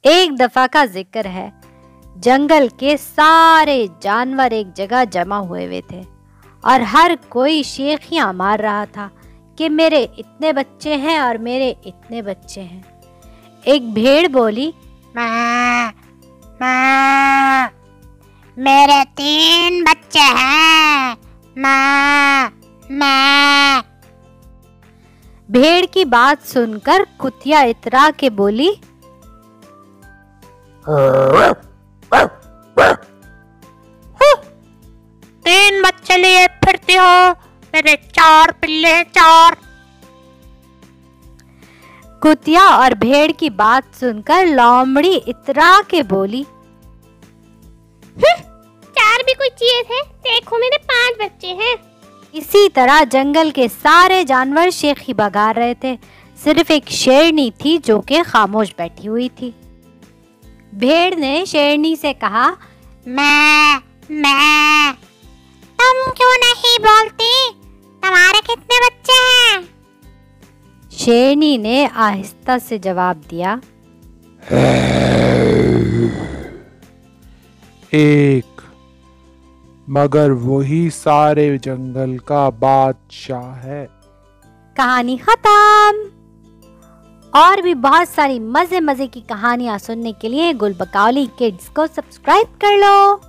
एक दफा का जिक्र है, जंगल के सारे जानवर एक जगह जमा हुए थे और हर कोई शेखियां मार रहा था कि मेरे इतने बच्चे हैं और मेरे इतने बच्चे हैं। एक भेड़ बोली, माँ, माँ, मेरे 3 बच्चे हैं। माँ, माँ। भेड़ की बात सुनकर कुतिया इतरा के बोली, 3 बच्चे लिए फिरती हो, मेरे 4 पिल्ले हैं, 4। कुतिया और भेड़ की बात सुनकर लोमड़ी इतरा के बोली, 4 भी कोई चीज है, देखो मेरे 5 बच्चे हैं। इसी तरह जंगल के सारे जानवर शेखी भगा रहे थे, सिर्फ एक शेरनी थी जो कि खामोश बैठी हुई थी। भेड़ ने शेरनी से कहा, मैं, तुम क्यों नहीं बोलती? तुम्हारे कितने बच्चे हैं? शेरनी ने आहिस्ता से जवाब दिया, 1, मगर वही सारे जंगल का बादशाह है। कहानी खत्म। और भी बहुत सारी मजे मजे की कहानियां सुनने के लिए गुलबकावली किड्स को सब्सक्राइब कर लो।